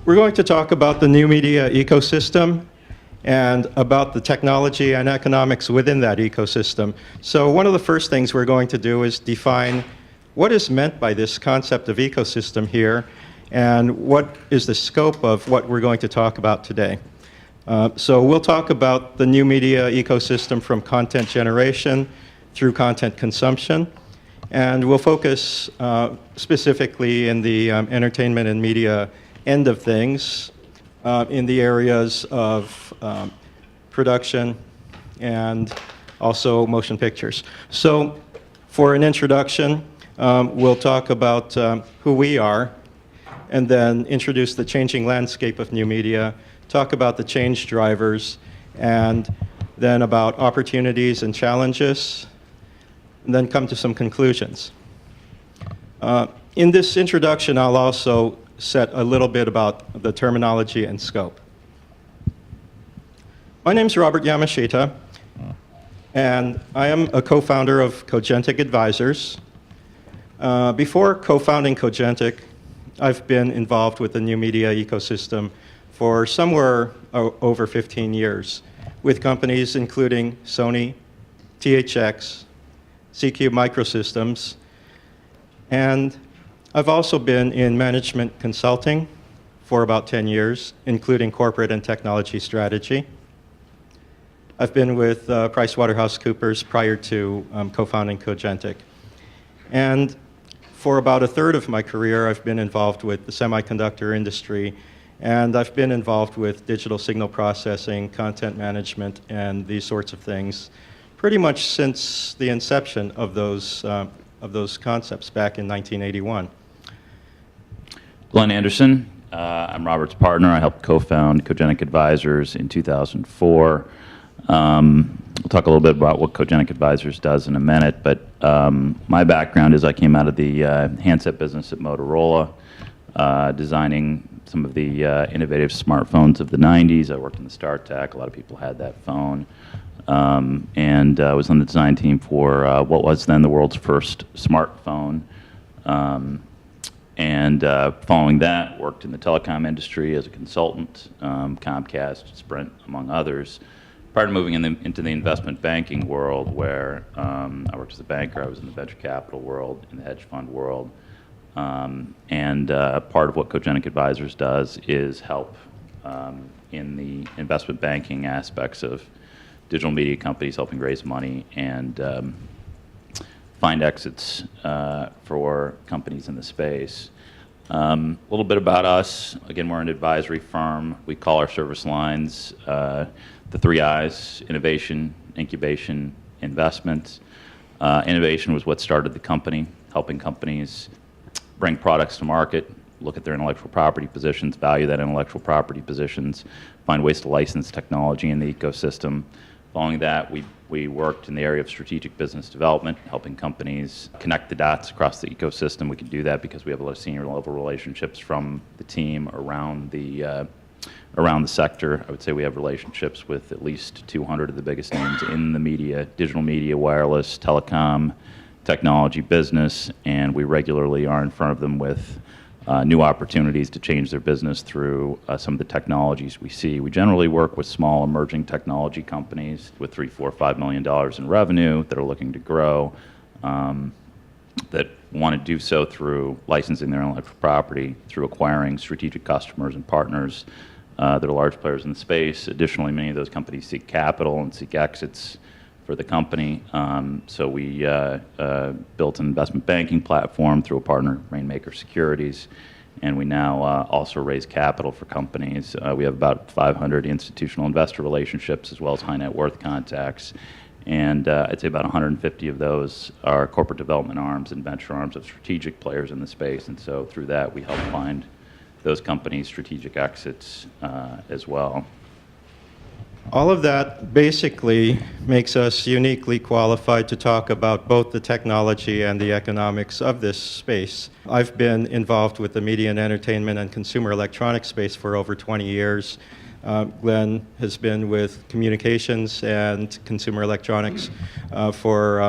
We're going to talk about the new media ecosystem and about the technology and economics within that ecosystem. So one of the first things we're going to do is define what is meant by this concept of ecosystem here and what is the scope of what we're going to talk about today. So we'll talk about the new media ecosystem from content generation through content consumption, and we'll focus specifically in the entertainment and media end of things in the areas of production and also motion pictures. So for an introduction, we'll talk about who we are and then introduce the changing landscape of new media, talk about the change drivers, and then about opportunities and challenges, and then come to some conclusions. In this introduction, I'll also set a little bit about the terminology and scope. My name's Robert Yamashita, and I am a co-founder of Cogentic Advisors. Before co-founding Cogentic, I've been involved with the new media ecosystem for somewhere over 15 years with companies including Sony, THX, CQ Microsystems, and I've also been in management consulting for about 10 years, including corporate and technology strategy. I've been with PricewaterhouseCoopers prior to co-founding Cogentic. And for about a third of my career, I've been involved with the semiconductor industry, and I've been involved with digital signal processing, content management, and these sorts of things pretty much since the inception of those concepts back in 1981. Glen Anderson. I'm Robert's partner. I helped co-found Cogentic Advisors in 2004. We'll talk a little bit about what Cogentic Advisors does in a minute, but my background is I came out of the handset business at Motorola, designing some of the innovative smartphones of the 90s. I worked in the StarTAC. A lot of people had that phone. And I was on the design team for what was then the world's first smartphone. And following that, worked in the telecom industry as a consultant, Comcast, Sprint, among others. Prior to moving into the investment banking world, where I worked as a banker, I was in the venture capital world, in the hedge fund world. And part of what Cogentic Advisors does is help in the investment banking aspects of digital media companies, helping raise money and find exits for companies in the space. A little bit about us. Again, we're an advisory firm. We call our service lines the 3 I's: innovation, incubation, investment. Innovation was what started the company, helping companies bring products to market, look at their intellectual property positions, value that intellectual property positions, find ways to license technology in the ecosystem. Following that, we worked in the area of strategic business development, helping companies connect the dots across the ecosystem. We can do that because we have a lot of senior level relationships from the team around the sector. I would say we have relationships with at least 200 of the biggest names in the media, digital media, wireless, telecom, technology business, and we regularly are in front of them with new opportunities to change their business through some of the technologies we see. We generally work with small emerging technology companies with $3, $4, $5 million in revenue that are looking to grow, that want to do so through licensing their intellectual property, through acquiring strategic customers and partners that are large players in the space. Additionally, many of those companies seek capital and seek exits for the company. So we built an investment banking platform through a partner, Rainmaker Securities, and we now also raise capital for companies. We have about 500 institutional investor relationships as well as high net worth contacts. And I'd say about 150 of those are corporate development arms and venture arms of strategic players in the space. And so through that, we help find those companies strategic exits as well. All of that basically makes us uniquely qualified to talk about both the technology and the economics of this space. I've been involved with the media and entertainment and consumer electronics space for over 20 years. Glen has been with communications and consumer electronics for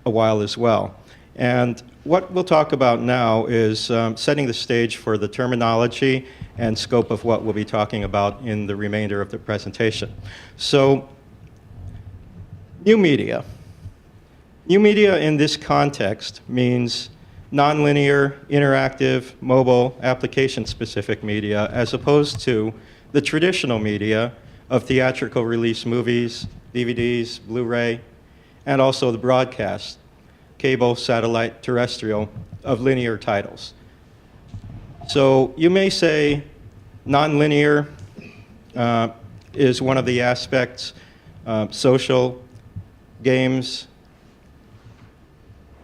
a while as well. And what we'll talk about now is setting the stage for the terminology and scope of what we'll be talking about in the remainder of the presentation. So, new media. New media in this context means nonlinear, interactive, mobile, application-specific media, as opposed to the traditional media of theatrical release movies, DVDs, Blu-ray, and also the broadcast, cable, satellite, terrestrial, of linear titles. So you may say nonlinear is one of the aspects, social, games,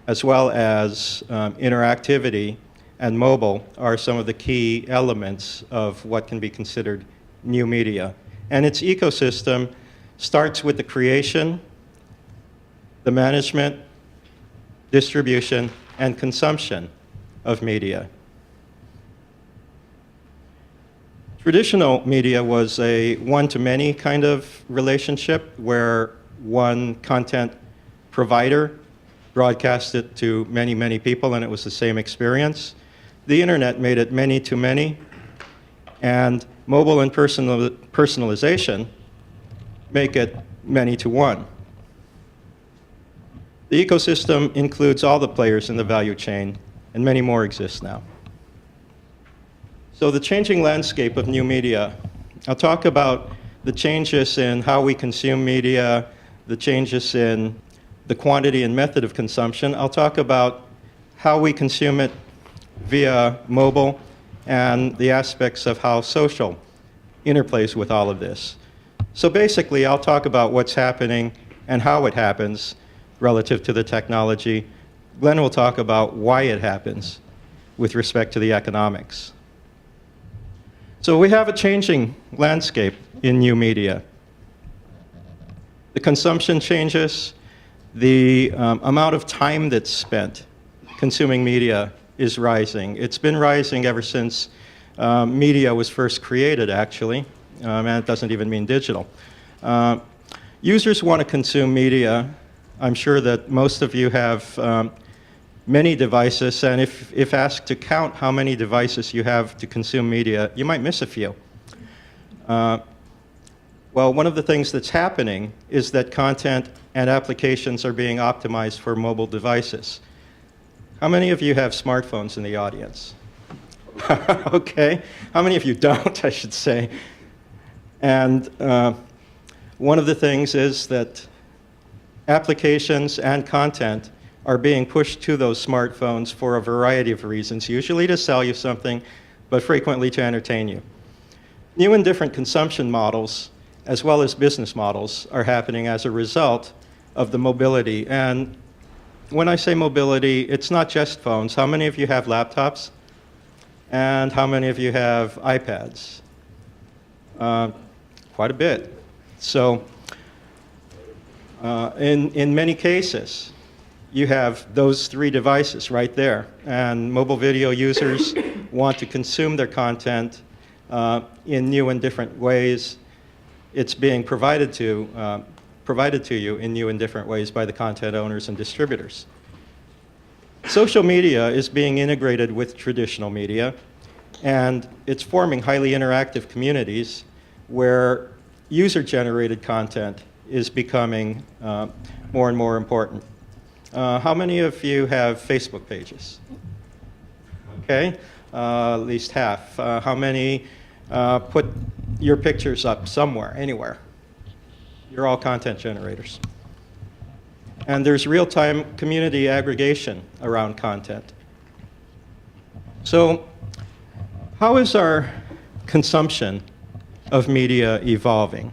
as well as interactivity and mobile are some of the key elements of what can be considered new media. And its ecosystem starts with the creation, the management, distribution, and consumption of media. Traditional media was a one-to-many kind of relationship where one content provider broadcast it to many, many people, and it was the same experience. The internet made it many-to-many, and mobile and personalization make it many-to-one. The ecosystem includes all the players in the value chain, and many more exist now. So the changing landscape of new media. I'll talk about the changes in how we consume media, the changes in the quantity and method of consumption. I'll talk about how we consume it via mobile and the aspects of how social interplays with all of this. So basically, I'll talk about what's happening and how it happens relative to the technology. Glen will talk about why it happens with respect to the economics. So we have a changing landscape in new media. The consumption changes. The amount of time that's spent consuming media is rising. It's been rising ever since media was first created, actually, and it doesn't even mean digital. Users want to consume media. I'm sure that most of you have many devices, and if asked to count how many devices you have to consume media, you might miss a few. Well, one of the things that's happening is that content and applications are being optimized for mobile devices. How many of you have smartphones in the audience? Okay. How many of you don't, I should say? And one of the things is that applications and content are being pushed to those smartphones for a variety of reasons, usually to sell you something, but frequently to entertain you. New and different consumption models, as well as business models, are happening as a result of the mobility. And when I say mobility, it's not just phones. How many of you have laptops? And how many of you have iPads? Quite a bit. So in many cases, you have those three devices right there. And mobile video users want to consume their content in new and different ways. It's being provided to you in new and different ways by the content owners and distributors. Social media is being integrated with traditional media, and it's forming highly interactive communities where user-generated content is becoming more and more important. How many of you have Facebook pages? Okay, at least half. How many put your pictures up somewhere, anywhere? You're all content generators. And there's real-time community aggregation around content. So how is our consumption of media evolving?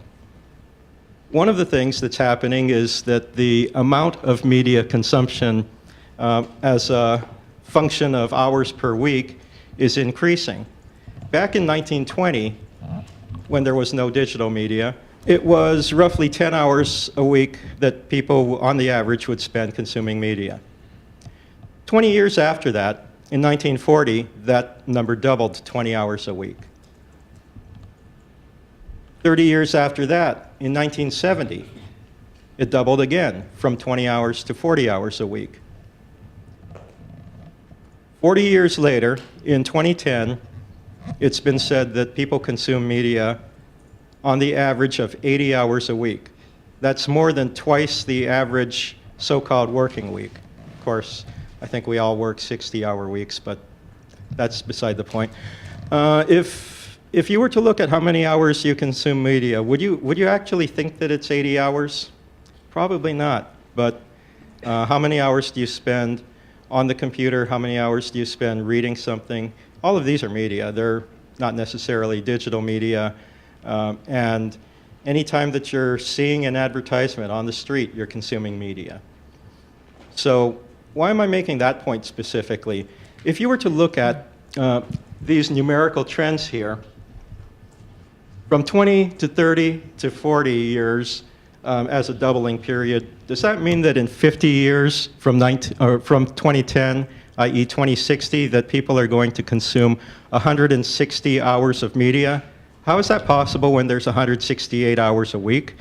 One of the things that's happening is that the amount of media consumption as a function of hours per week is increasing. Back in 1920, when there was no digital media, it was roughly 10 hours a week that people, on the average, would spend consuming media. 20 years after that, in 1940, that number doubled to 20 hours a week. 30 years after that, in 1970, it doubled again from 20 hours to 40 hours a week. 40 years later, in 2010, it's been said that people consume media on the average of 80 hours a week. That's more than twice the average so-called working week. Of course, I think we all work 60-hour weeks, but that's beside the point. If you were to look at how many hours you consume media, would you actually think that it's 80 hours? Probably not. But how many hours do you spend on the computer? How many hours do you spend reading something? All of these are media. They're not necessarily digital media. And any time that you're seeing an advertisement on the street, you're consuming media. So why am I making that point specifically? If you were to look at these numerical trends here, from 20 to 30 to 40 years as a doubling period, does that mean that in 50 years from 2010, i.e. 2060, that people are going to consume 160 hours of media? How is that possible when there's 168 hours a week?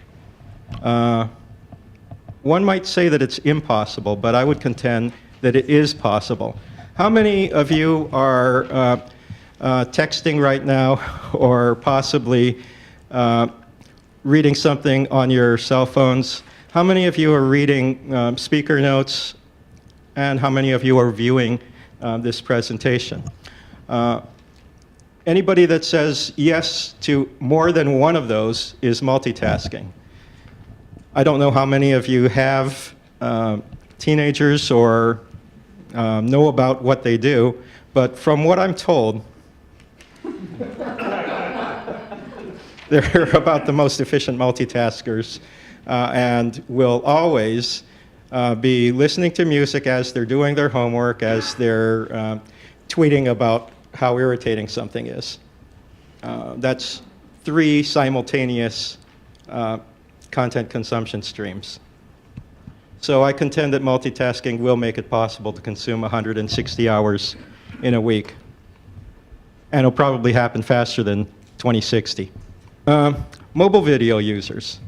One might say that it's impossible, but I would contend that it is possible. How many of you are texting right now, or possibly reading something on your cell phones? How many of you are reading speaker notes? And how many of you are viewing this presentation? Anybody that says yes to more than one of those is multitasking. I don't know how many of you have teenagers or know about what they do, but from what I'm told, they're about the most efficient multitaskers and will always be listening to music as they're doing their homework, as they're tweeting about how irritating something is. That's 3 simultaneous content consumption streams. So I contend that multitasking will make it possible to consume 160 hours in a week. And it'll probably happen faster than 2060. Mobile video users.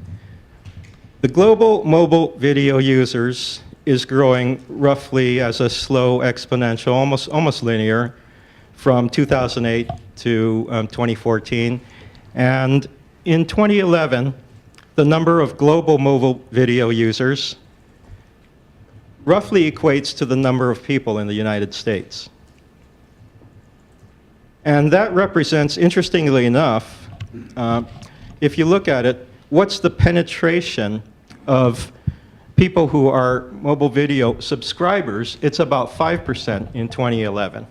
The global mobile video users is growing roughly as a slow exponential, almost linear, from 2008 to 2014. And in 2011, the number of global mobile video users roughly equates to the number of people in the United States. And that represents, interestingly enough, if you look at it, what's the penetration of people who are mobile video subscribers? It's about 5% in 2011.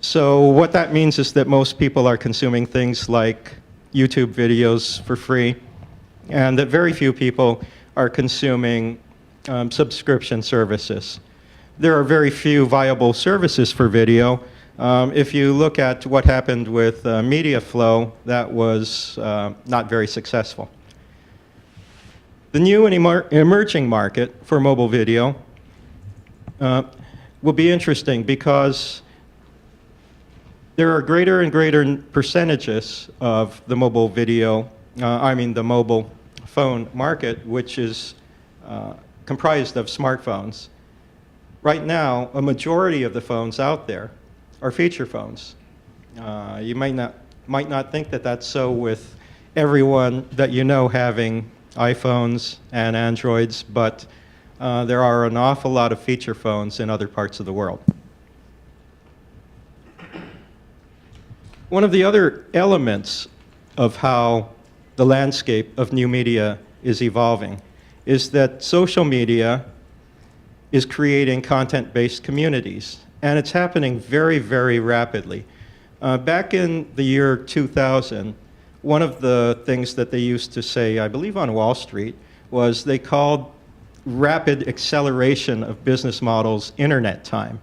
So what that means is that most people are consuming things like YouTube videos for free, and that very few people are consuming subscription services. There are very few viable services for video. If you look at what happened with media flow, that was not very successful. The new and emerging market for mobile video will be interesting because there are greater and greater percentages of the mobile video, the mobile phone market, which is comprised of smartphones. Right now, a majority of the phones out there are feature phones. You might not think that that's so with everyone that you know having iPhones and Androids, but there are an awful lot of feature phones in other parts of the world. One of the other elements of how the landscape of new media is evolving is that social media is creating content-based communities, and it's happening very, very rapidly. Back in the year 2000, one of the things that they used to say, I believe on Wall Street, was they called rapid acceleration of business models internet time.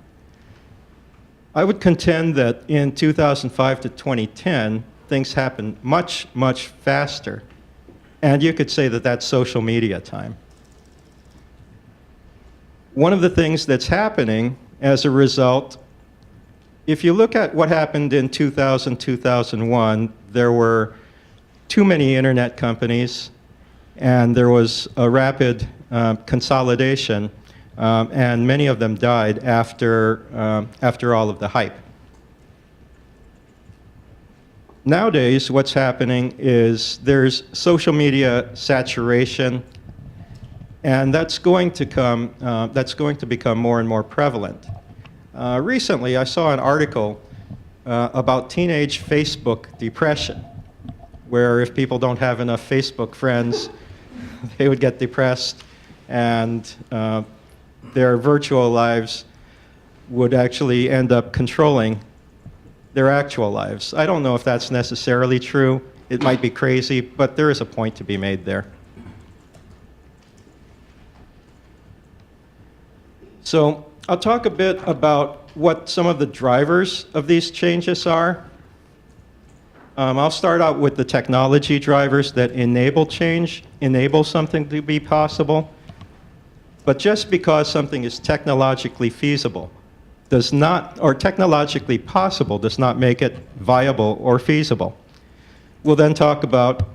I would contend that in 2005 to 2010, things happened much, much faster. And you could say that that's social media time. One of the things that's happening as a result, if you look at what happened in 2000, 2001, there were too many internet companies, and there was a rapid consolidation and many of them died after all of the hype. Nowadays, what's happening is there's social media saturation, and that's going to become more and more prevalent. Recently, I saw an article about teenage Facebook depression, where if people don't have enough Facebook friends, they would get depressed, and their virtual lives would actually end up controlling their actual lives. I don't know if that's necessarily true. It might be crazy, but there is a point to be made there. So I'll talk a bit about what some of the drivers of these changes are. I'll start out with the technology drivers that enable change, enable something to be possible. But just because something is technologically feasible does not, or technologically possible, does not make it viable or feasible. We'll then talk about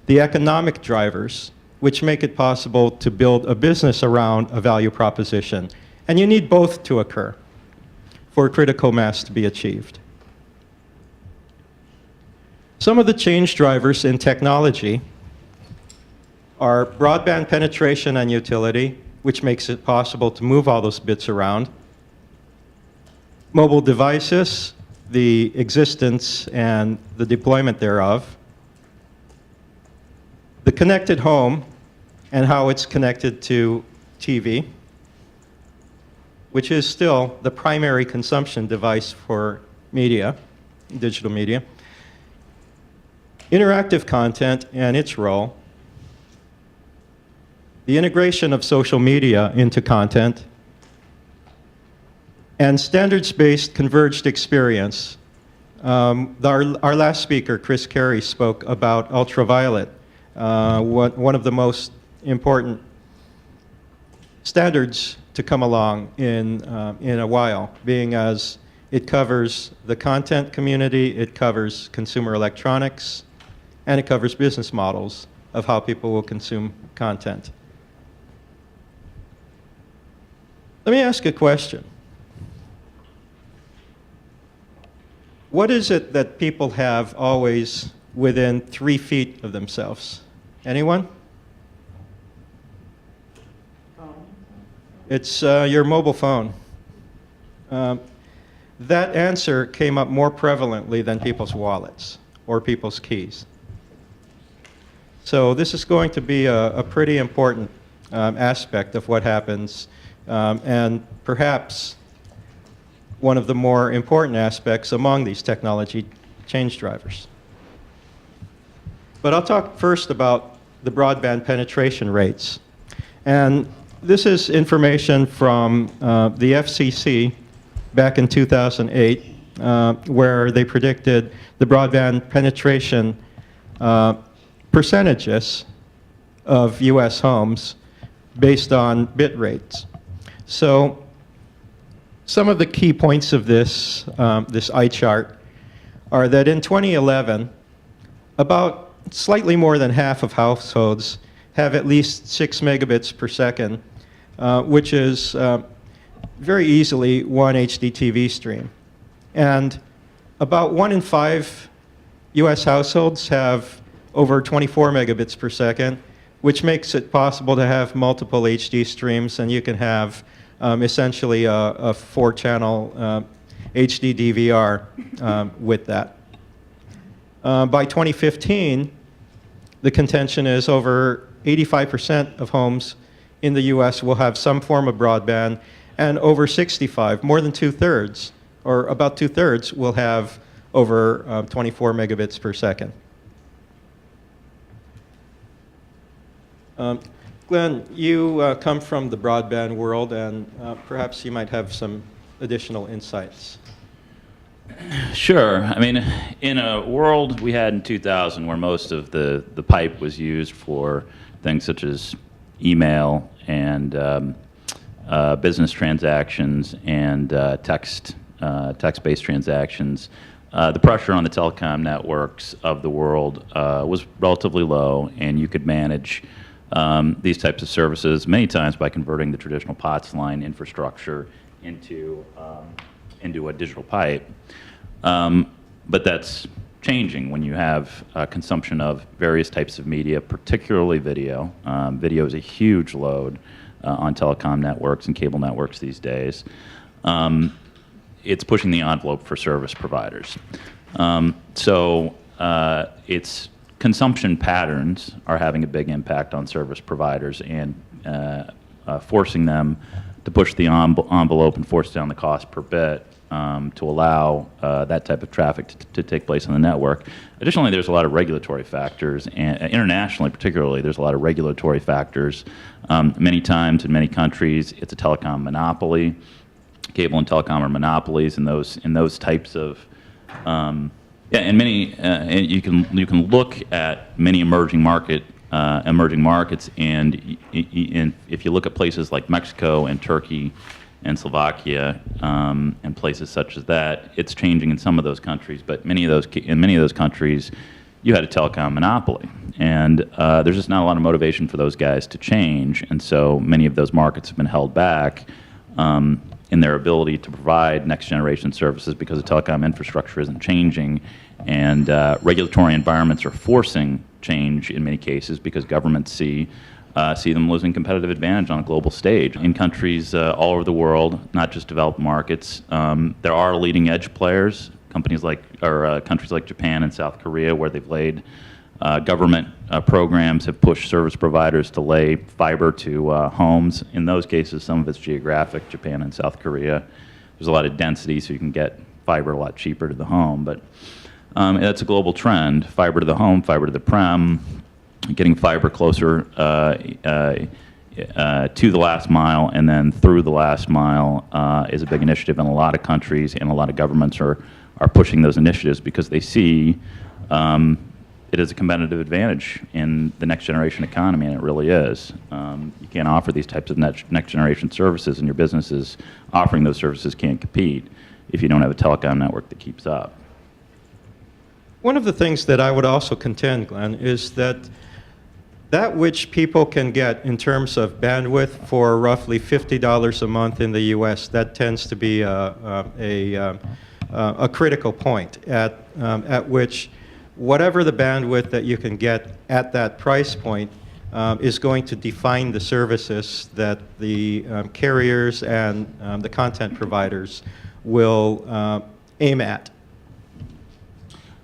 the economic drivers, which make it possible to build a business around a value proposition. And you need both to occur for critical mass to be achieved. Some of the change drivers in technology are broadband penetration and utility, which makes it possible to move all those bits around. Mobile devices, the existence and the deployment thereof. The connected home and how it's connected to TV, which is still the primary consumption device for media, digital media. Interactive content and its role. The integration of social media into content. And standards-based converged experience. Our last speaker, Chris Carey, spoke about ultraviolet, one of the most important standards to come along in a while, being as it covers the content community, it covers consumer electronics, and it covers business models of how people will consume content. Let me ask a question. What is it that people have always within 3 feet of themselves? Anyone? It's your mobile phone. That answer came up more prevalently than people's wallets or people's keys. So this is going to be a pretty important aspect of what happens, and perhaps one of the more important aspects among these technology change drivers. But I'll talk first about the broadband penetration rates. And this is information from the FCC back in 2008, where they predicted the broadband penetration percentages of US homes based on bit rates. So some of the key points of this, this eye chart are that in 2011, about slightly more than half of households have at least 6 megabits per second, which is very easily one HD TV stream. And about 1 in 5 US households have over 24 megabits per second, which makes it possible to have multiple HD streams, and you can have essentially a 4-channel HD DVR with that. By 2015, the contention is over 85% of homes in the US will have some form of broadband, and over 65, more than 2/3, or about 2/3, will have over 24 megabits per second. Glen, you come from the broadband world, and perhaps you might have some additional insights. Sure. I mean, in a world we had in 2000 where most of the pipe was used for things such as email and business transactions and text-based transactions, the pressure on the telecom networks of the world was relatively low, and you could manage these types of services many times by converting the traditional POTS line infrastructure into a digital pipe. But that's changing when you have consumption of various types of media, particularly video. Video is a huge load on telecom networks and cable networks these days. It's pushing the envelope for service providers. Its consumption patterns are having a big impact on service providers and forcing them to push the envelope and force down the cost per bit to allow that type of traffic to take place on the network. Additionally, there's a lot of regulatory factors, and internationally particularly, there's a lot of regulatory factors. Many times in many countries, it's a telecom monopoly. Cable and telecom are monopolies in those types of and you can look at many emerging markets, and if you look at places like Mexico and Turkey and Slovakia and places such as that, it's changing in some of those countries. But in many of those countries, you had a telecom monopoly, and there's just not a lot of motivation for those guys to change, and so many of those markets have been held back in their ability to provide next generation services because the telecom infrastructure isn't changing, and regulatory environments are forcing change in many cases because governments see them losing competitive advantage on a global stage. In countries all over the world, not just developed markets, there are leading edge players, countries like Japan and South Korea, where they've laid government programs have pushed service providers to lay fiber to homes. In those cases, some of it's geographic, Japan and South Korea. There's a lot of density, so you can get fiber a lot cheaper to the home. But that's a global trend, fiber to the home, fiber to the prem, getting fiber closer to the last mile and then through the last mile is a big initiative in a lot of countries, and a lot of governments are pushing those initiatives because they see it is a competitive advantage in the next generation economy, and it really is. You can't offer these types of next generation services, and your businesses offering those services can't compete if you don't have a telecom network that keeps up. One of the things that I would also contend, Glenn, is that which people can get in terms of bandwidth for roughly $50 a month in the U.S., that tends to be a critical point at which whatever the bandwidth that you can get at that price point is going to define the services that the carriers and the content providers will aim at.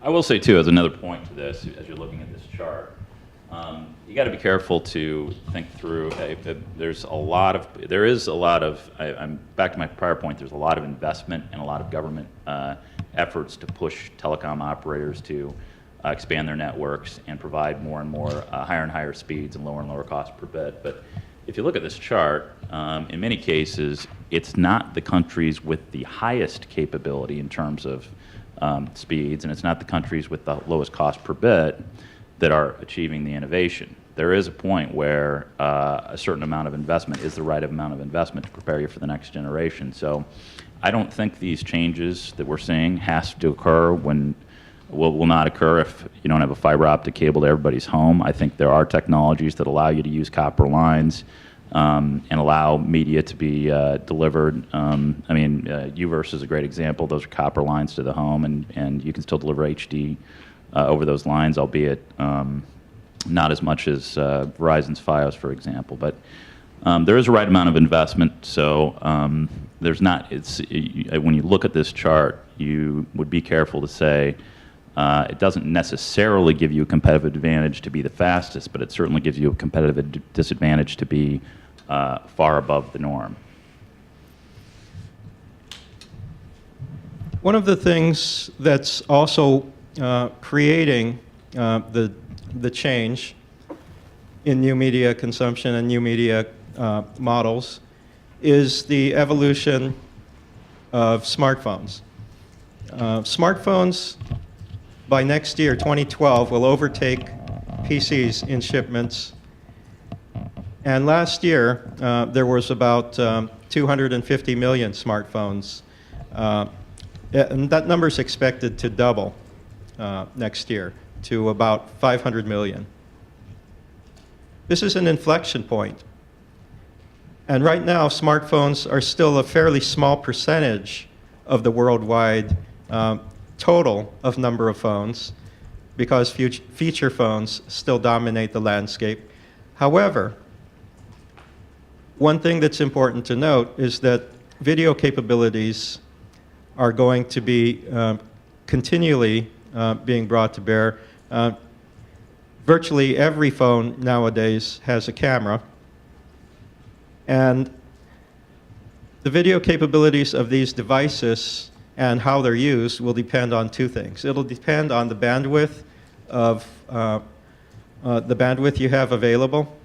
I will say too, as another point to this, as you're looking at this chart, you got to be careful to think through. There is a lot of. I'm back to my prior point. There's a lot of investment and a lot of government efforts to push telecom operators to expand their networks and provide more and more higher and higher speeds and lower cost per bit. But if you look at this chart, in many cases, it's not the countries with the highest capability in terms of speeds, and it's not the countries with the lowest cost per bit that are achieving the innovation. There is a point where a certain amount of investment is the right amount of investment to prepare you for the next generation. So I don't think these changes that we're seeing has to occur will not occur if you don't have a fiber optic cable to everybody's home. I think there are technologies that allow you to use copper lines and allow media to be delivered. UVerse is a great example. Those are copper lines to the home, and you can still deliver HD over those lines, albeit not as much as Verizon's Fios, for example. But there is a right amount of investment, so there's not. When you look at this chart, you would be careful to say it doesn't necessarily give you a competitive advantage to be the fastest, but it certainly gives you a competitive disadvantage to be far above the norm. One of the things that's also creating the change in new media consumption and new media models is the evolution of smartphones. Smartphones by next year, 2012, will overtake PCs in shipments. And last year, there was about 250 million smartphones. And that number is expected to double next year to about 500 million. This is an inflection point. And right now, smartphones are still a fairly small percentage of the worldwide total of number of phones, because feature phones still dominate the landscape. However, one thing that's important to note is that video capabilities are going to be continually being brought to bear. Virtually every phone nowadays has a camera, and the video capabilities of these devices and how they're used will depend on two things. It'll depend on the bandwidth you have available,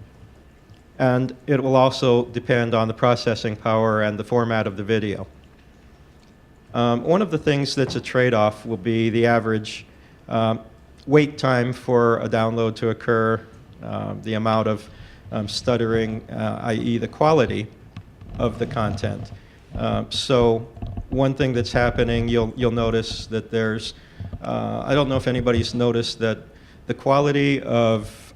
and it will also depend on the processing power and the format of the video. One of the things that's a trade-off will be the average wait time for a download to occur, the amount of stuttering, i.e. the quality of the content. So one thing that's happening, you'll notice that there's, I don't know if anybody's noticed that the quality of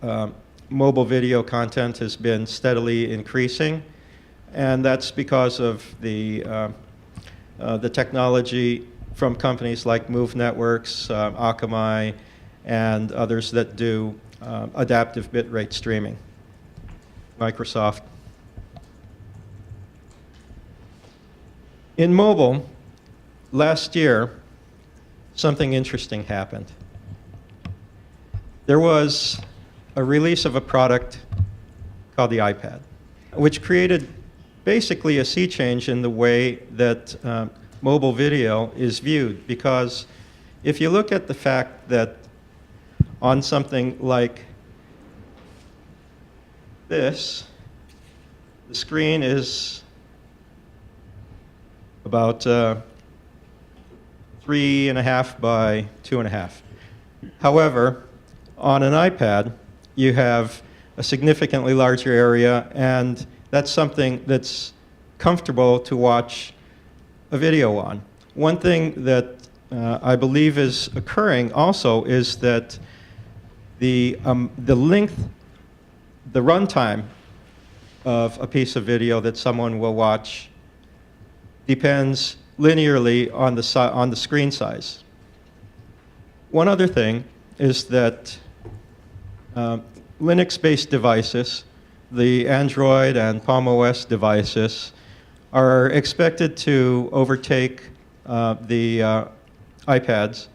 mobile video content has been steadily increasing, and that's because of the technology from companies like Move Networks, Akamai, and others that do adaptive bitrate streaming. Microsoft. In mobile, last year, something interesting happened. There was a release of a product called the iPad, which created basically a sea change in the way that mobile video is viewed. Because if you look at the fact that on something like this, the screen is about 3.5 by 2.5. However, on an iPad, you have a significantly larger area, and that's something that's comfortable to watch a video on. One thing that I believe is occurring also is that the length, the runtime of a piece of video that someone will watch depends linearly on the screen size. One other thing is that Linux-based devices, the Android and Palm OS devices, are expected to overtake the iPads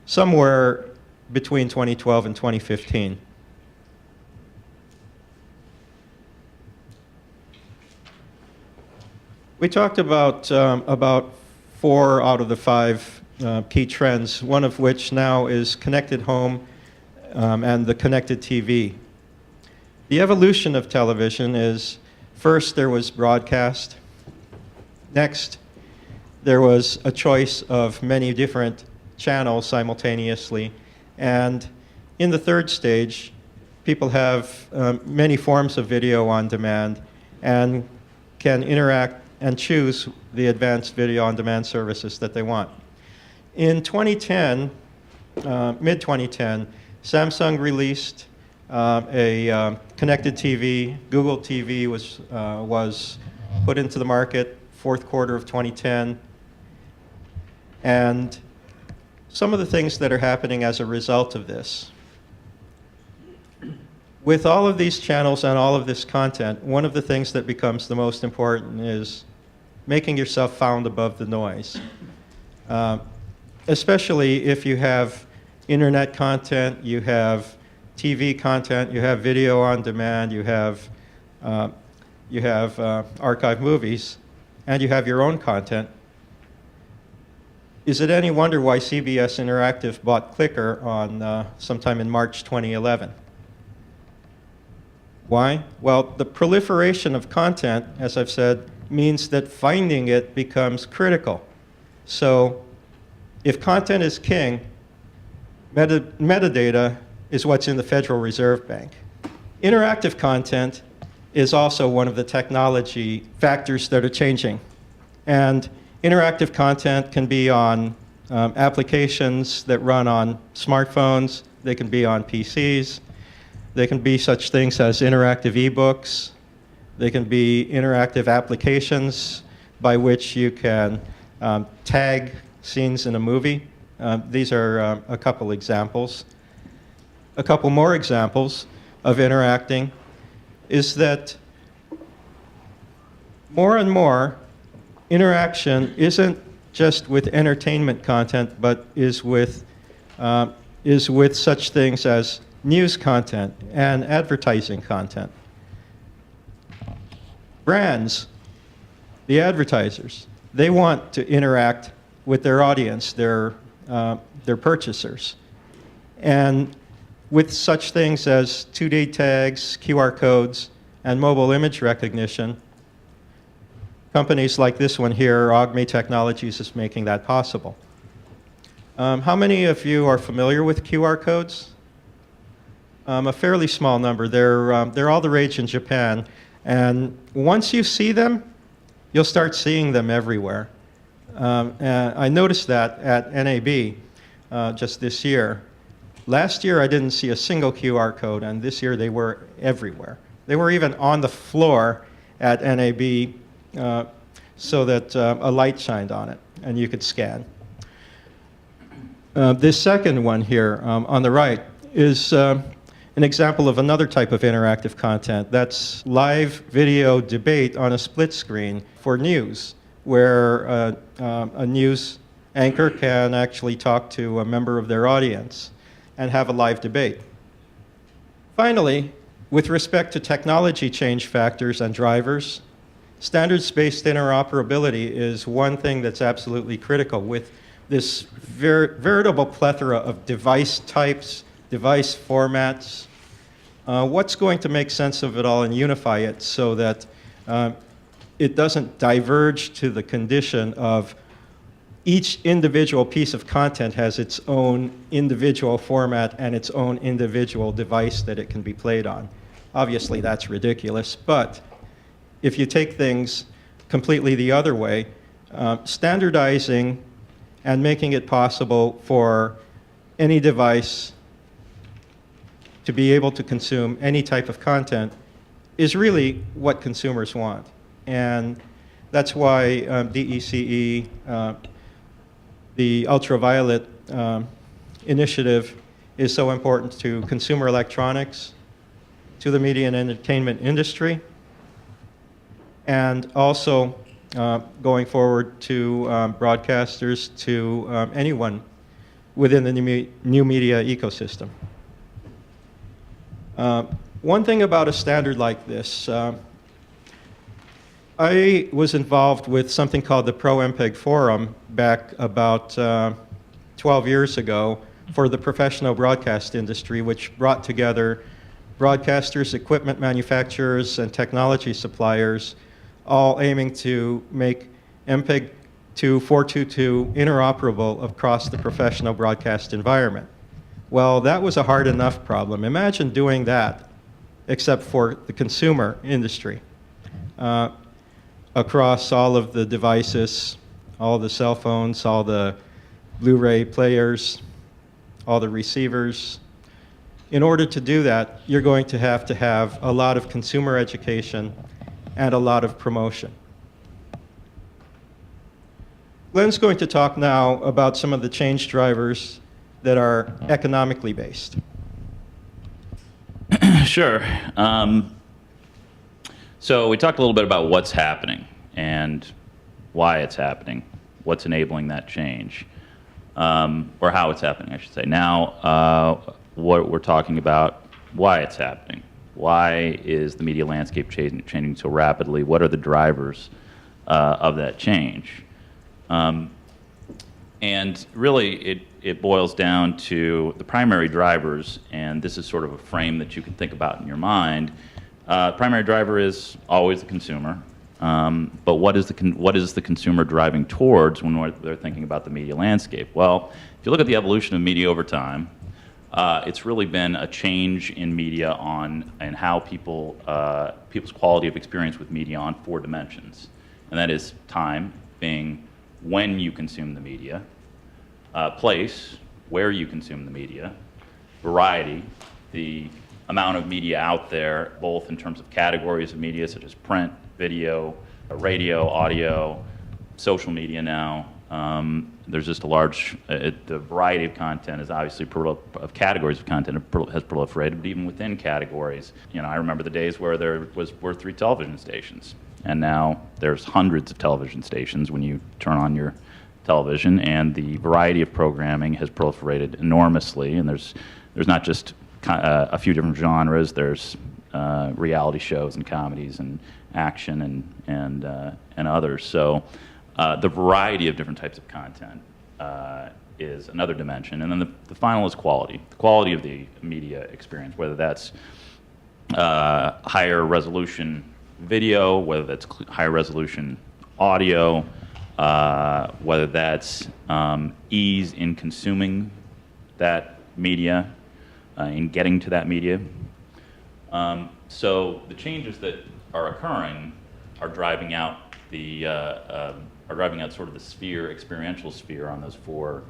somewhere between 2012 and 2015. We talked about 4 out of the 5 key trends, one of which now is connected home and the connected TV. The evolution of television is, first there was broadcast. Next, there was a choice of many different channels simultaneously. And in the third stage, people have many forms of video on demand and can interact and choose the advanced video on demand services that they want. In 2010, mid-2010, Samsung released a connected TV. Google TV was put into the market fourth quarter of 2010. And some of the things that are happening as a result of this. With all of these channels and all of this content, one of the things that becomes the most important is making yourself found above the noise. Especially if you have internet content, you have TV content, you have video on demand, you have archive movies, and you have your own content. Is it any wonder why CBS Interactive bought Clicker on sometime in March 2011? Why? Well, the proliferation of content, as I've said, means that finding it becomes critical. So if content is king, metadata is what's in the Federal Reserve Bank. Interactive content is also one of the technology factors that are changing. And interactive content can be on applications that run on smartphones. They can be on PCs. They can be such things as interactive ebooks. They can be interactive applications by which you can tag scenes in a movie. These are a couple examples. A couple more examples of interacting is that more and more interaction isn't just with entertainment content, but is with such things as news content and advertising content. Brands, the advertisers, they want to interact with their audience, their purchasers. And with such things as 2D tags, QR codes, and mobile image recognition, companies like this one here, Augme Technologies, is making that possible. How many of you are familiar with QR codes? A fairly small number. They're all the rage in Japan. And once you see them, you'll start seeing them everywhere. And I noticed that at NAB just this year. Last year, I didn't see a single QR code, and this year they were everywhere. They were even on the floor at NAB so that a light shined on it, and you could scan. This second one here on the right is an example of another type of interactive content. That's live video debate on a split screen for news, where a news anchor can actually talk to a member of their audience and have a live debate. Finally, with respect to technology change factors and drivers, standards-based interoperability is one thing that's absolutely critical. With this veritable plethora of device types, device formats, what's going to make sense of it all and unify it so that it doesn't diverge to the condition of each individual piece of content has its own individual format and its own individual device that it can be played on. Obviously, that's ridiculous, but if you take things completely the other way, standardizing and making it possible for any device to be able to consume any type of content is really what consumers want. And that's why DECE, the ultraviolet initiative, is so important to consumer electronics, to the media and entertainment industry, and also going forward to broadcasters, to anyone within the new media ecosystem. One thing about a standard like this, I was involved with something called the Pro-MPEG Forum back about 12 years ago for the professional broadcast industry, which brought together broadcasters, equipment manufacturers, and technology suppliers, all aiming to make MPEG 2 422 interoperable across the professional broadcast environment. Well, that was a hard enough problem. Imagine doing that, except for the consumer industry, across all of the devices, all the cell phones, all the Blu-ray players, all the receivers. In order to do that, you're going to have a lot of consumer education and a lot of promotion. Glen's going to talk now about some of the change drivers that are economically based. Sure. So we talked a little bit about what's happening and why it's happening, what's enabling that change, or how it's happening, I should say. Now, what we're talking about, why it's happening. Why is the media landscape changing so rapidly? What are the drivers of that change? And really, it boils down to the primary drivers, and this is sort of a frame that you can think about in your mind. Primary driver is always the consumer, but what is the consumer driving towards when they're thinking about the media landscape? Well, if you look at the evolution of media over time, it's really been a change in media and how people's quality of experience with media on 4 dimensions, and that is time, being when you consume the media, place, where you consume the media, variety, the amount of media out there, both in terms of categories of media such as print, video, radio, audio, social media now. There's just a large, the variety of content is obviously, of categories of content has proliferated, but even within categories. You know, I remember the days where were 3 television stations, and now there's hundreds of television stations when you turn on your television, and the variety of programming has proliferated enormously, and there's not just a few different genres, there's reality shows and comedies and action and others. So the variety of different types of content is another dimension. And then the final is quality. The quality of the media experience, whether that's higher resolution video, whether that's higher resolution audio, whether that's ease in consuming that media, in getting to that media. So the changes that are occurring are driving out sort of the sphere, experiential sphere on those 4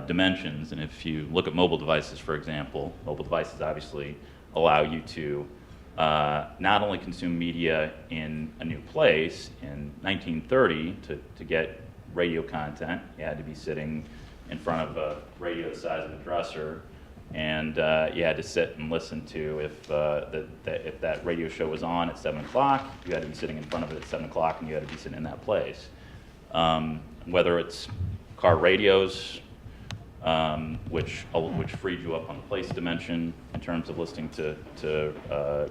dimensions. And if you look at mobile devices, for example, mobile devices obviously allow you to not only consume media in a new place. In 1930, to get radio content, you had to be sitting in front of a radio the size of a dresser, and you had to sit and listen to if that radio show was on at 7 o'clock, you had to be sitting in front of it at 7 o'clock, and you had to be sitting in that place. Whether it's car radios, which freed you up on the place dimension in terms of listening to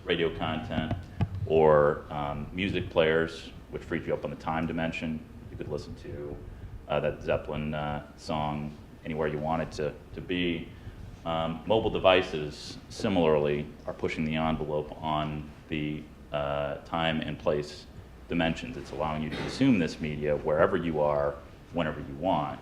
radio content, or music players, which freed you up on the time dimension. You could listen to that Zeppelin song anywhere you wanted to be. Mobile devices, similarly, are pushing the envelope on the time and place dimensions. It's allowing you to consume this media wherever you are, whenever you want.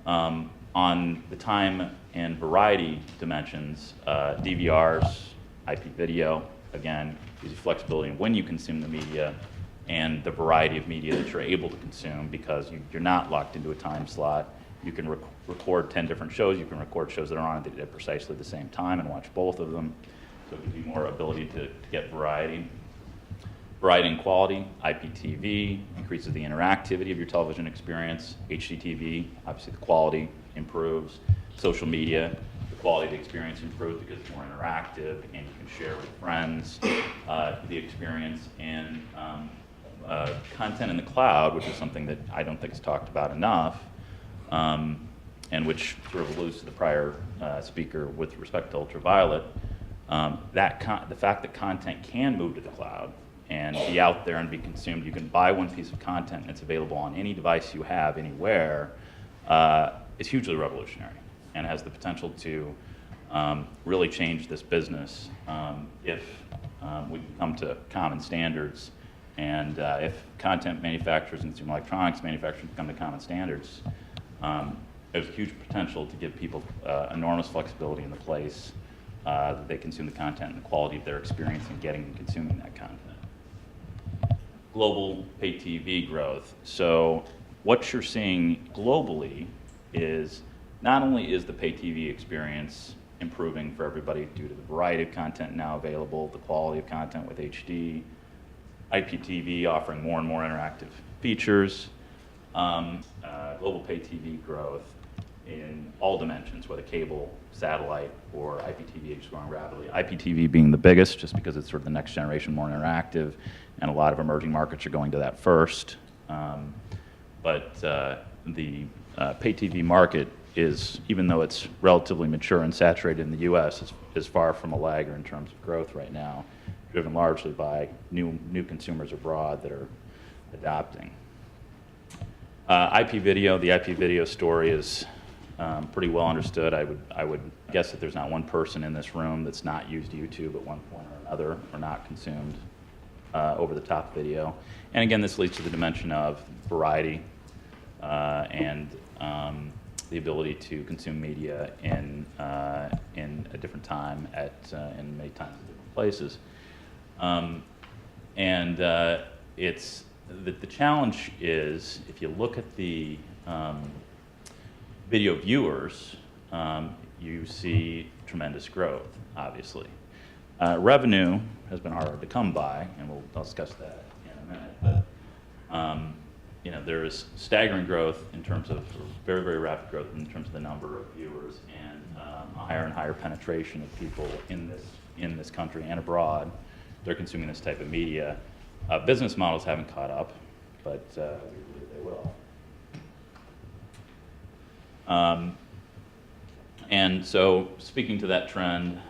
On the time and variety dimensions, DVRs, IP video, again, gives you flexibility in when you consume the media and the variety of media that you're able to consume, because you're not locked into a time slot. You can record 10 different shows. You can record shows that are on at precisely the same time and watch both of them. So it gives you more ability to get variety. Variety and quality. IPTV increases the interactivity of your television experience. HDTV, obviously the quality improves. Social media, the quality of the experience improves because it's more interactive, and you can share with friends the experience. And content in the cloud, which is something that I don't think is talked about enough, and which sort of alludes to the prior speaker with respect to ultraviolet, the fact that content can move to the cloud and be out there and be consumed. You can buy one piece of content and it's available on any device you have, anywhere, is hugely revolutionary and has the potential to really change this business if we come to common standards, and if content manufacturers and consumer electronics manufacturers come to common standards. There's a huge potential to give people enormous flexibility in the place that they consume the content and the quality of their experience in getting and consuming that content. Global pay TV growth. So what you're seeing globally is not only is the pay TV experience improving for everybody due to the variety of content now available, the quality of content with HD, IPTV offering more and more interactive features, global pay TV growth in all dimensions, whether cable, satellite, or IPTV is growing rapidly. IPTV being the biggest, just because it's sort of the next generation, more interactive, and a lot of emerging markets are going to that first. But the pay TV market is, even though it's relatively mature and saturated in the US, is far from a lagger in terms of growth right now, driven largely by new consumers abroad that are adopting. IP video, the IP video story is pretty well understood. I would guess that there's not one person in this room that's not used YouTube at one point or another, or not consumed over-the-top video. And again, this leads to the dimension of variety and the ability to consume media in a different time in many times in different places. It's the challenge is, if you look at the video viewers, you see tremendous growth, obviously. Revenue has been hard to come by, and I'll discuss that in a minute. But there's staggering growth in terms of very, very rapid growth in terms of the number of viewers, and higher and higher penetration of people in this country and abroad. They're consuming this type of media. Business models haven't caught up, but we believe they will. And so, speaking to that trend,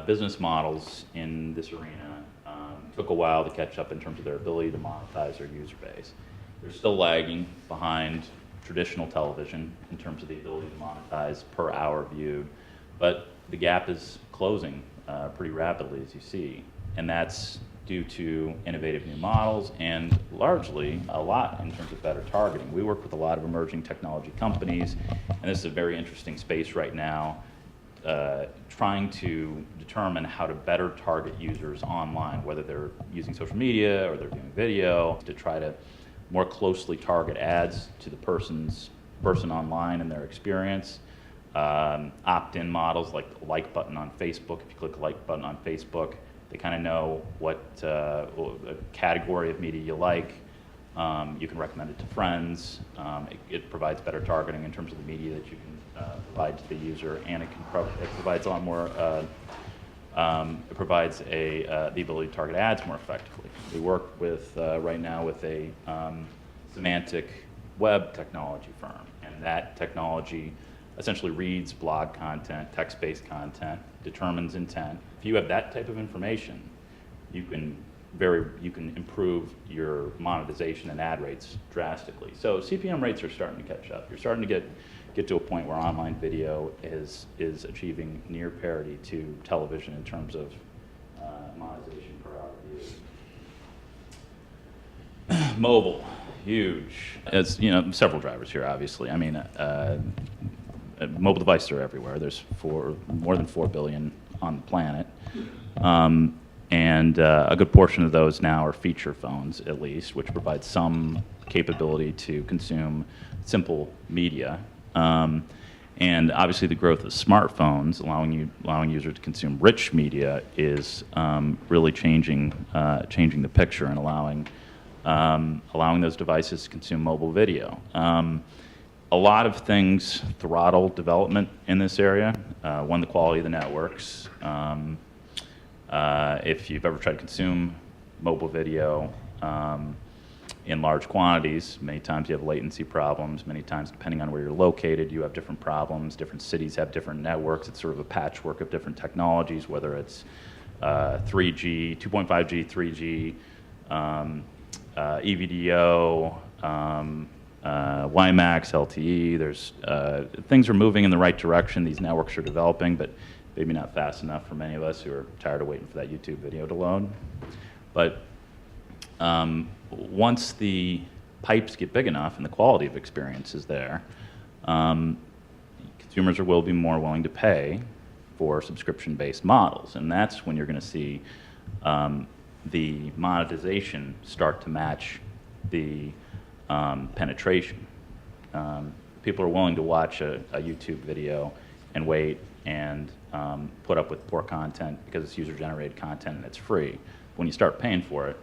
business models in this arena took a while to catch up in terms of their ability to monetize their user base. They're still lagging behind traditional television in terms of the ability to monetize per hour viewed, but the gap is closing pretty rapidly, as you see, and that's due to innovative new models and largely a lot in terms of better targeting. We work with a lot of emerging technology companies, and this is a very interesting space right now, trying to determine how to better target users online, whether they're using social media or they're doing video, to try to more closely target ads to the person online and their experience. Opt-in models like the like button on Facebook. If you click the like button on Facebook, they kind of know what category of media you like. You can recommend it to friends. It provides better targeting in terms of the media that you can provide to the user, and it provides a lot more. It provides the ability to target ads more effectively. We work with right now with a semantic web technology firm, and that technology essentially reads blog content, text-based content, determines intent. If you have that type of information, you can improve your monetization and ad rates drastically. So CPM rates are starting to catch up. You're starting to get to a point where online video is achieving near parity to television in terms of monetization per hour viewed. Mobile, huge. As several drivers here, obviously. I mean, mobile devices are everywhere. There's more than 4 billion on the planet. And a good portion of those now are feature phones, at least, which provide some capability to consume simple media. And obviously, the growth of smartphones, allowing users to consume rich media, is really changing the picture and allowing those devices to consume mobile video. A lot of things throttle development in this area. One, the quality of the networks. If you've ever tried to consume mobile video in large quantities, many times you have latency problems. Many times, depending on where you're located, you have different problems. Different cities have different networks. It's sort of a patchwork of different technologies, whether it's 3G, 2.5G, 3G, EVDO, WiMAX, LTE. There's things are moving in the right direction. These networks are developing, but maybe not fast enough for many of us who are tired of waiting for that YouTube video to load. But once the pipes get big enough and the quality of experience is there, consumers will be more willing to pay for subscription-based models, and that's when you're going to see the monetization start to match the penetration. People are willing to watch a YouTube video and wait and put up with poor content because it's user-generated content and it's free. When you start paying for it,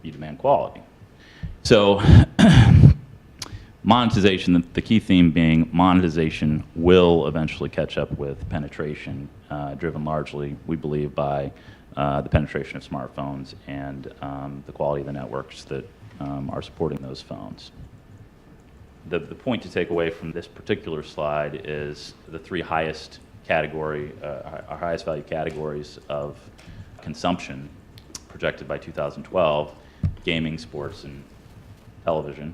you demand quality. So monetization, the key theme being monetization will eventually catch up with penetration, driven largely, we believe, by the penetration of smartphones and the quality of the networks that are supporting those phones. The point to take away from this particular slide is the three highest our highest value categories of consumption projected by 2012: gaming, sports, and television.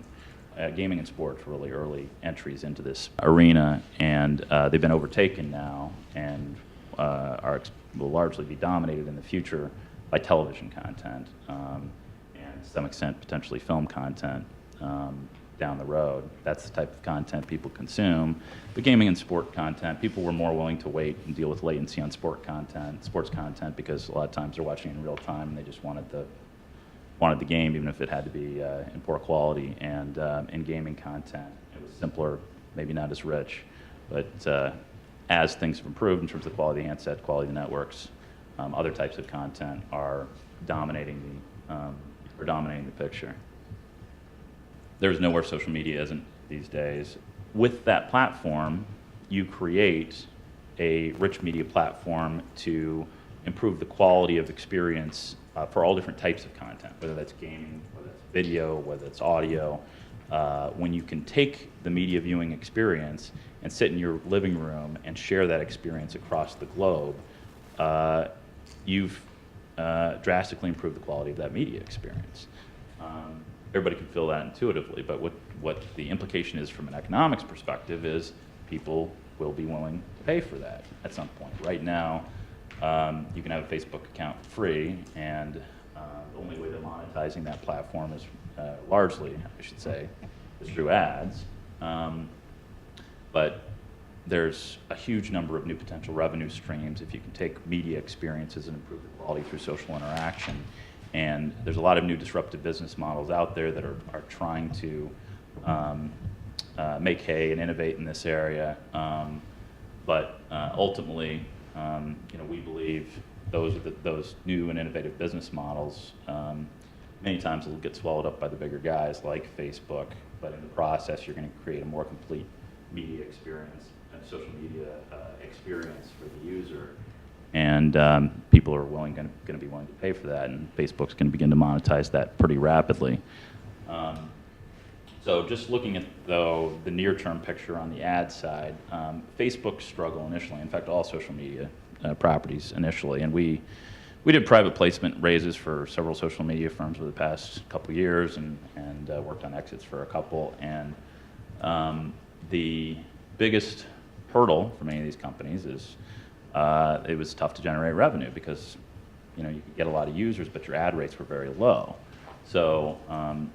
Gaming and sports were really early entries into this arena, and they've been overtaken now and will largely be dominated in the future by television content, and to some extent potentially film content down the road. That's the type of content people consume. But gaming and sport content, people were more willing to wait and deal with latency on sports content, because a lot of times they're watching in real time and they just wanted the game, even if it had to be in poor quality. And in gaming content, it was simpler, maybe not as rich, but as things have improved in terms of the quality of the handset, quality of the networks, other types of content are dominating the picture. There's nowhere social media isn't these days. With that platform, you create a rich media platform to improve the quality of experience for all different types of content, whether that's gaming, whether it's video, whether it's audio. When you can take the media viewing experience and sit in your living room and share that experience across the globe, you've drastically improved the quality of that media experience. Everybody can feel that intuitively, but what the implication is from an economics perspective is people will be willing to pay for that at some point. Right now, you can have a Facebook account for free, and the only way they're monetizing that platform is largely, I should say, is through ads. But there's a huge number of new potential revenue streams if you can take media experiences and improve the quality through social interaction. And there's a lot of new disruptive business models out there that are trying to make hay and innovate in this area. But ultimately, we believe those new and innovative business models many times will get swallowed up by the bigger guys like Facebook. But in the process, you're going to create a more complete media experience and social media experience for the user. And people are going to be willing to pay for that, and Facebook's going to begin to monetize that pretty rapidly. So just looking at, though, the near-term picture on the ad side, Facebook's struggle initially, in fact, all social media properties initially, and we did private placement raises for several social media firms over the past couple years and worked on exits for a couple. And the biggest hurdle for many of these companies is it was tough to generate revenue because you could get a lot of users, but your ad rates were very low. So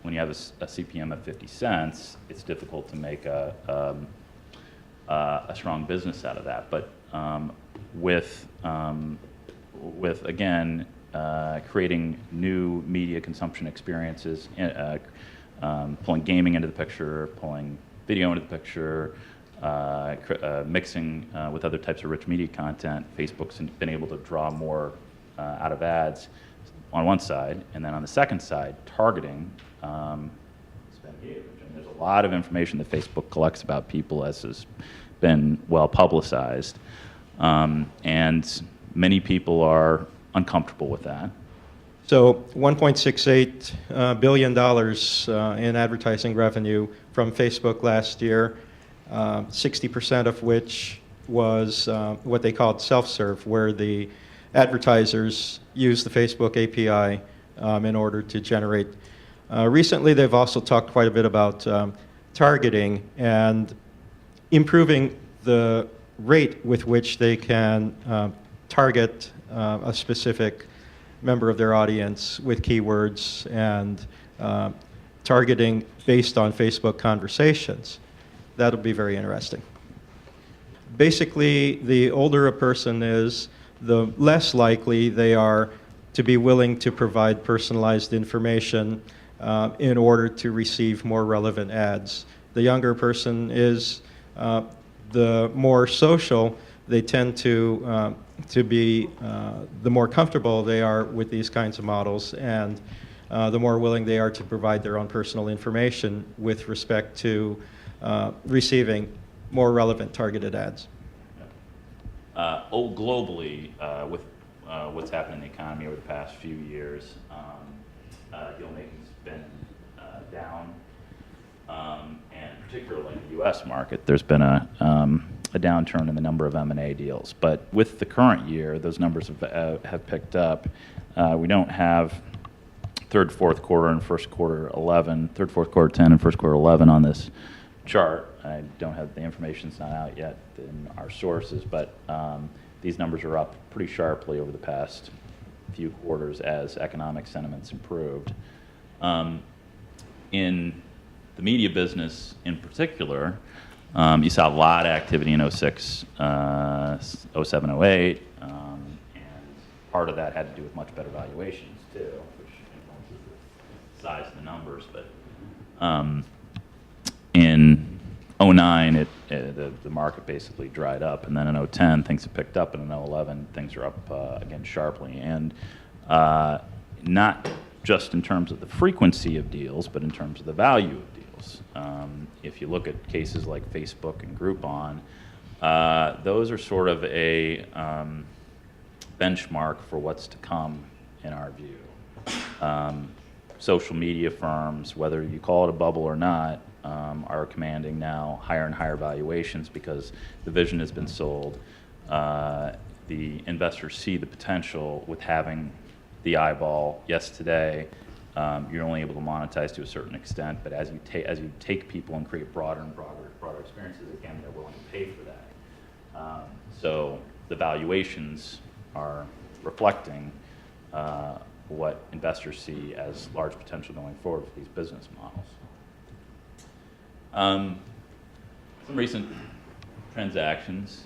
when you have a CPM of 50 cents, it's difficult to make a strong business out of that. But with again creating new media consumption experiences, pulling gaming into the picture, pulling video into the picture, mixing with other types of rich media content, Facebook's been able to draw more out of ads on one side, and then on the second side, targeting has been huge. And there's a lot of information that Facebook collects about people, as has been well publicized, and many people are uncomfortable with that. So $1.68 billion in advertising revenue from Facebook last year, 60% of which was what they called self-serve, where the advertisers use the Facebook API in order to generate. Recently, they've also talked quite a bit about targeting and improving the rate with which they can target a specific member of their audience with keywords and targeting based on Facebook conversations. That'll be very interesting. Basically, the older a person is, the less likely they are to be willing to provide personalized information in order to receive more relevant ads. The younger person is, the more social they tend to be, the more comfortable they are with these kinds of models, and the more willing they are to provide their own personal information with respect to receiving more relevant targeted ads. Globally, with what's happened in the economy over the past few years, deal making's been down, and particularly in the U.S. market, there's been a downturn in the number of M&A deals. But with the current year, those numbers have picked up. We don't have third, fourth quarter, and first quarter 11, third, fourth quarter 10, and first quarter 11 on this chart. I don't have the information's not out yet in our sources, but these numbers are up pretty sharply over the past few quarters as economic sentiment's improved. In the media business in particular, you saw a lot of activity in 06, 07, 08, and part of that had to do with much better valuations too, which influences the size of the numbers. But in '09, the market basically dried up, and then in '10 things have picked up, and in '11 things are up again sharply, and not just in terms of the frequency of deals, but in terms of the value of deals. If you look at cases like Facebook and Groupon, those are sort of a benchmark for what's to come in our view. Social media firms, whether you call it a bubble or not, are commanding now higher and higher valuations because the vision has been sold. The investors see the potential with having the eyeball. Yes, today you're only able to monetize to a certain extent, but as you take people and create broader and broader experiences, again, they're willing to pay for that. So the valuations are reflecting what investors see as large potential going forward for these business models. Some recent transactions.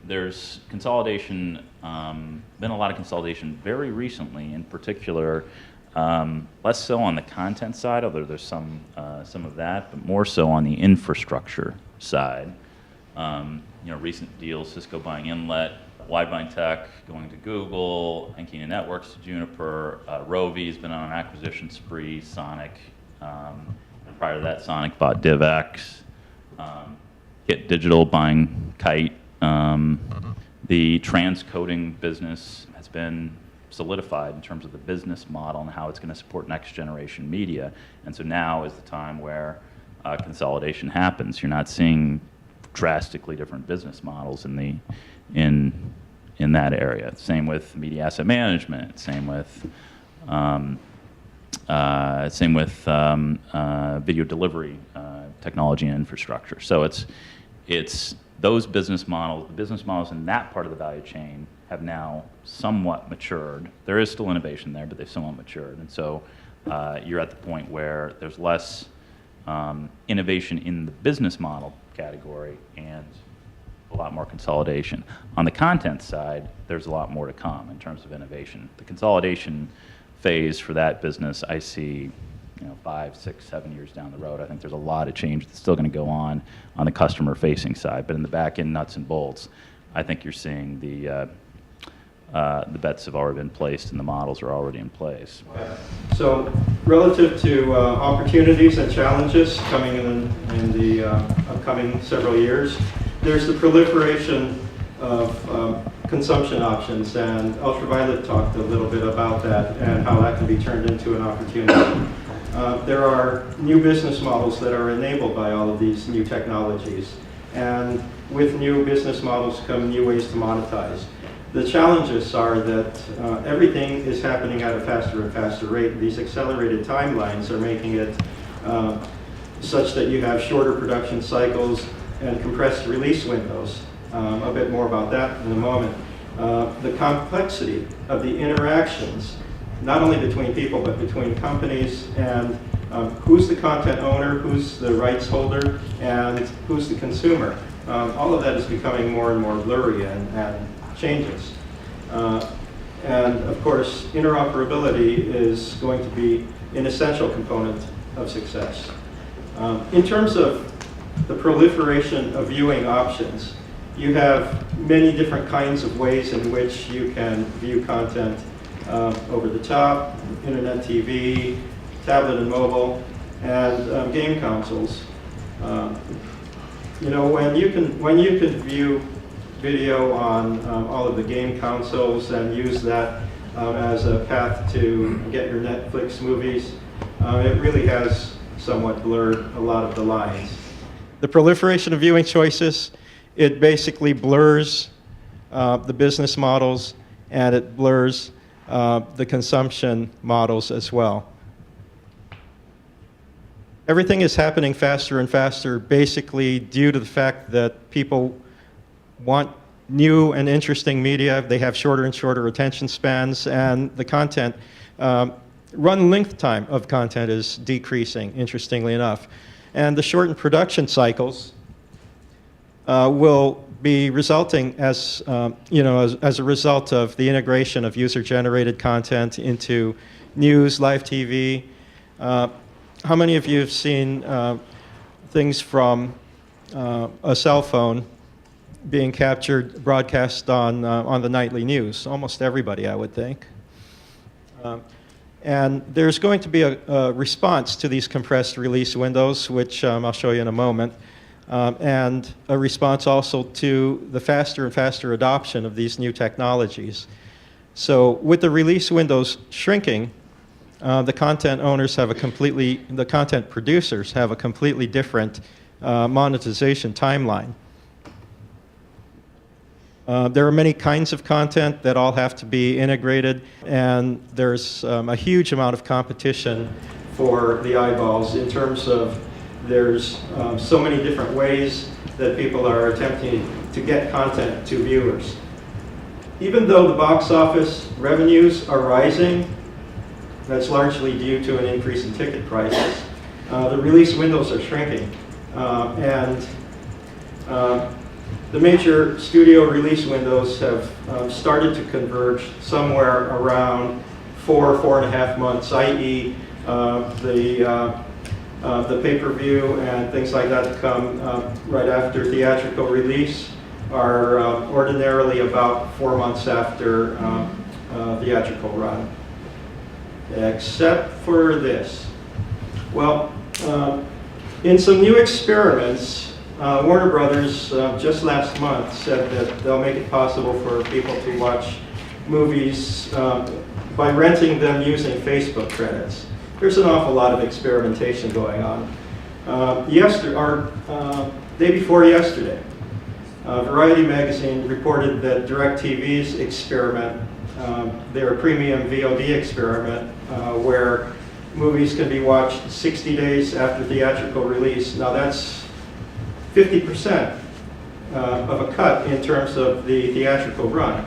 There's consolidation, been a lot of consolidation very recently, in particular, less so on the content side, although there's some of that, but more so on the infrastructure side. Recent deals, Cisco buying Inlet, Widevine Tech going to Google, Ankina Networks to Juniper, Rovi's been on an acquisition spree, Sonic, and prior to that, Sonic bought DivX, Hit Digital buying Kite. The transcoding business has been solidified in terms of the business model and how it's going to support next generation media. And so now is the time where consolidation happens. You're not seeing drastically different business models in that area. Same with media asset management. Same with video delivery technology and infrastructure. So it's those business models. The business models in that part of the value chain have now somewhat matured. There is still innovation there, but they've somewhat matured. And so you're at the point where there's less innovation in the business model category and a lot more consolidation. On the content side, there's a lot more to come in terms of innovation. The consolidation phase for that business, I see 5, 6, 7 years down the road. I think there's a lot of change that's still going to go on the customer-facing side. But in the back-end nuts and bolts, I think you're seeing the bets have already been placed and the models are already in place. So relative to opportunities and challenges coming in the upcoming several years, there's the proliferation of consumption options, and Ultraviolet talked a little bit about that and how that can be turned into an opportunity. There are new business models that are enabled by all of these new technologies, and with new business models come new ways to monetize. The challenges are that everything is happening at a faster and faster rate. These accelerated timelines are making it such that you have shorter production cycles and compressed release windows. A bit more about that in a moment. The complexity of the interactions, not only between people, but between companies, and who's the content owner, who's the rights holder, and who's the consumer. All of that is becoming more and more blurry and changes. And of course, interoperability is going to be an essential component of success. In terms of the proliferation of viewing options, you have many different kinds of ways in which you can view content over the top, internet TV, tablet and mobile, and game consoles. When you can view video on all of the game consoles and use that as a path to get your Netflix movies, it really has somewhat blurred a lot of the lines. The proliferation of viewing choices, it basically blurs the business models, and it blurs the consumption models as well. Everything is happening faster and faster, basically due to the fact that people want new and interesting media. They have shorter and shorter attention spans, and the content, run length time of content is decreasing, interestingly enough. And the shortened production cycles will be resulting as a result of the integration of user-generated content into news, live TV, How many of you have seen things from a cell phone being captured, broadcast on the nightly news? Almost everybody, I would think. And there's going to be a response to these compressed release windows, which I'll show you in a moment, and a response also to the faster and faster adoption of these new technologies. So with the release windows shrinking, the content owners have the content producers have a completely different monetization timeline. There are many kinds of content that all have to be integrated, and there's a huge amount of competition for the eyeballs in terms of there's so many different ways that people are attempting to get content to viewers. Even though the box office revenues are rising, that's largely due to an increase in ticket prices, the release windows are shrinking. The major studio release windows have started to converge somewhere around 4.5 months, i.e. The pay-per-view and things like that that come right after theatrical release are ordinarily about 4 months after theatrical run, except for this. Well, in some new experiments, Warner Brothers just last month said that they'll make it possible for people to watch movies by renting them using Facebook credits. There's an awful lot of experimentation going on. Day before yesterday, Variety magazine reported that DirecTV's experiment, their premium VOD experiment, where movies can be watched 60 days after theatrical release. Now that's 50% of a cut in terms of the theatrical run.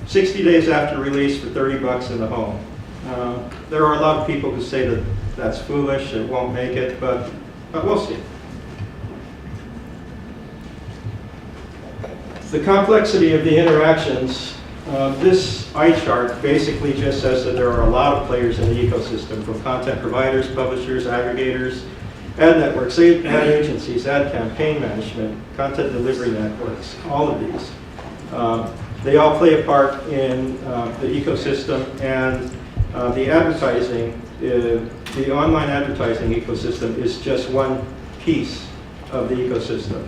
60 days after release for $30 in the home. There are a lot of people who say that that's foolish, it won't make it, but we'll see. The complexity of the interactions, this eye chart basically just says that there are a lot of players in the ecosystem, from content providers, publishers, aggregators, ad networks, ad agencies, ad campaign management, content delivery networks, all of these. They all play a part in the ecosystem, and the advertising, the online advertising ecosystem is just one piece of the ecosystem.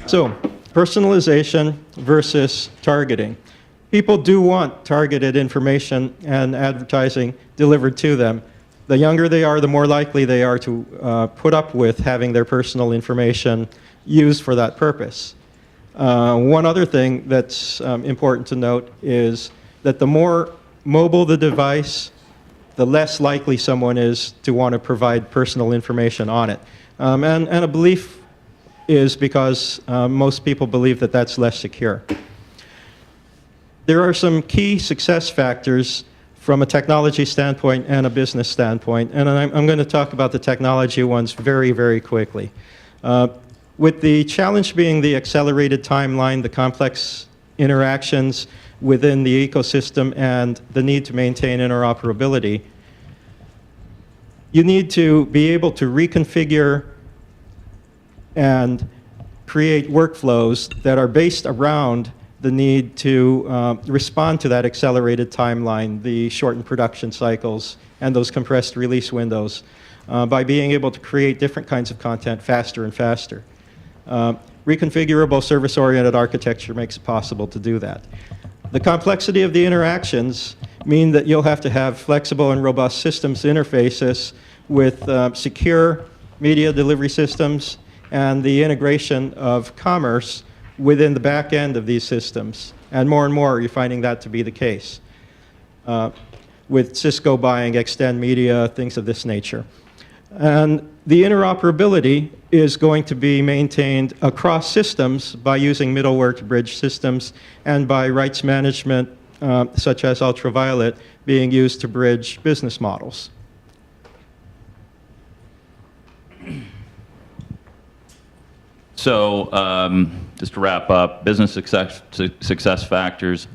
So, personalization versus targeting. People do want targeted information and advertising delivered to them. The younger they are, the more likely they are to put up with having their personal information used for that purpose. One other thing that's important to note is that the more mobile the device, the less likely someone is to want to provide personal information on it. And a belief is because most people believe that that's less secure. There are some key success factors from a technology standpoint and a business standpoint, and I'm going to talk about the technology ones very, very quickly. With the challenge being the accelerated timeline, the complex interactions within the ecosystem, and the need to maintain interoperability, you need to be able to reconfigure and create workflows that are based around the need to respond to that accelerated timeline, the shortened production cycles, and those compressed release windows, by being able to create different kinds of content faster and faster. Reconfigurable service-oriented architecture makes it possible to do that. The complexity of the interactions mean that you'll have to have flexible and robust systems interfaces with secure media delivery systems and the integration of commerce within the back end of these systems. And more you're finding that to be the case. With Cisco buying Extend Media, things of this nature. And the interoperability is going to be maintained across systems by using middleware to bridge systems and by rights management, such as ultraviolet, being used to bridge business models. So just to wrap up, business success factors,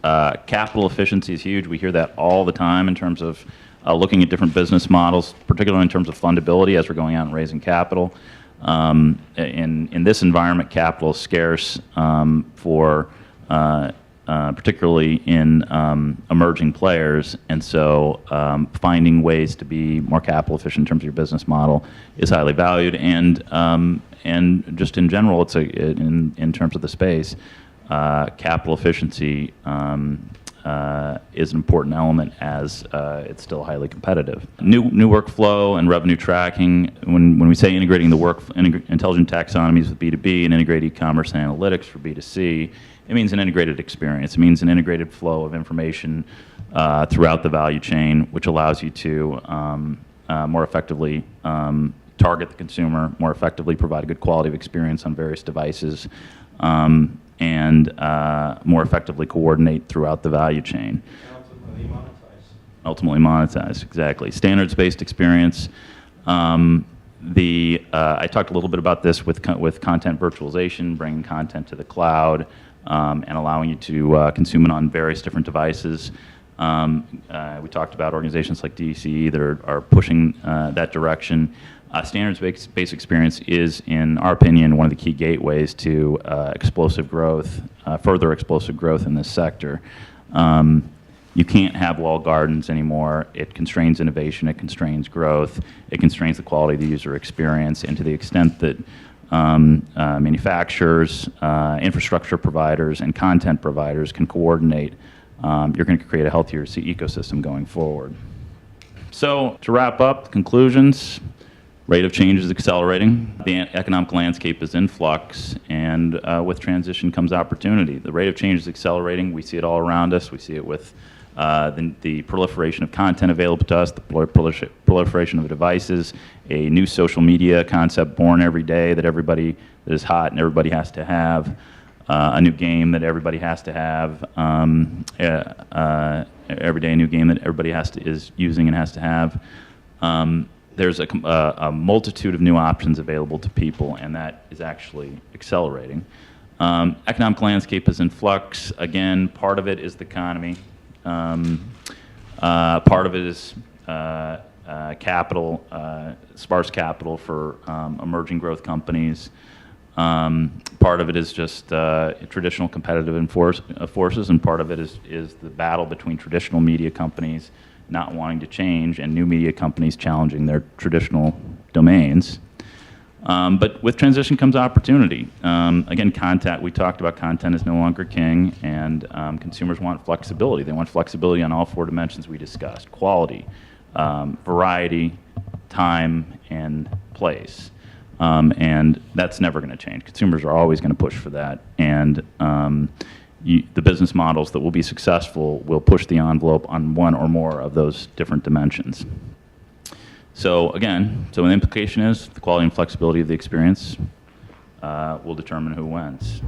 capital efficiency is huge. We hear that all the time in terms of looking at different business models, particularly in terms of fundability as we're going out and raising capital. In this environment, capital is scarce for particularly in emerging players, and so finding ways to be more capital efficient in terms of your business model is highly valued. And just in general, in terms of the space, capital efficiency is an important element as it's still highly competitive. New workflow and revenue tracking. When we say integrating the intelligent taxonomies with B2B and integrate e-commerce and analytics for B2C, it means an integrated experience. It means an integrated flow of information throughout the value chain, which allows you to more effectively target the consumer, more effectively provide a good quality of experience on various devices, and more effectively coordinate throughout the value chain. Ultimately monetize, exactly. Standards-based experience. I talked a little bit about this with content virtualization, bringing content to the cloud, and allowing you to consume it on various different devices. We talked about organizations like DCE that are pushing that direction. Standards-based experience is, in our opinion, one of the key gateways to explosive growth, further explosive growth in this sector. You can't have walled gardens anymore. It constrains innovation, it constrains growth, it constrains the quality of the user experience, and to the extent that manufacturers, infrastructure providers, and content providers can coordinate, you're going to create a healthier ecosystem going forward. So to wrap up, conclusions. Rate of change is accelerating. The economic landscape is in flux, and with transition comes opportunity. The rate of change is accelerating. We see it all around us. We see it with the proliferation of content available to us, the proliferation of devices, a new social media concept born every day that is hot and everybody has to have, a new game that everybody has to have, every day a new game that everybody is using and has to have. There's a multitude of new options available to people, and that is actually accelerating. Economic landscape is in flux. Again, part of it is the economy. Part of it is capital, sparse capital for emerging growth companies. Part of it is just traditional competitive forces, and part of it is the battle between traditional media companies not wanting to change and new media companies challenging their traditional domains. But with transition comes opportunity. Again, we talked about content is no longer king, and consumers want flexibility. They want flexibility on all four dimensions we discussed: quality, variety, time, and place. And that's never going to change. Consumers are always going to push for that, and the business models that will be successful will push the envelope on one or more of those different dimensions. So again, the implication is the quality and flexibility of the experience will determine who wins.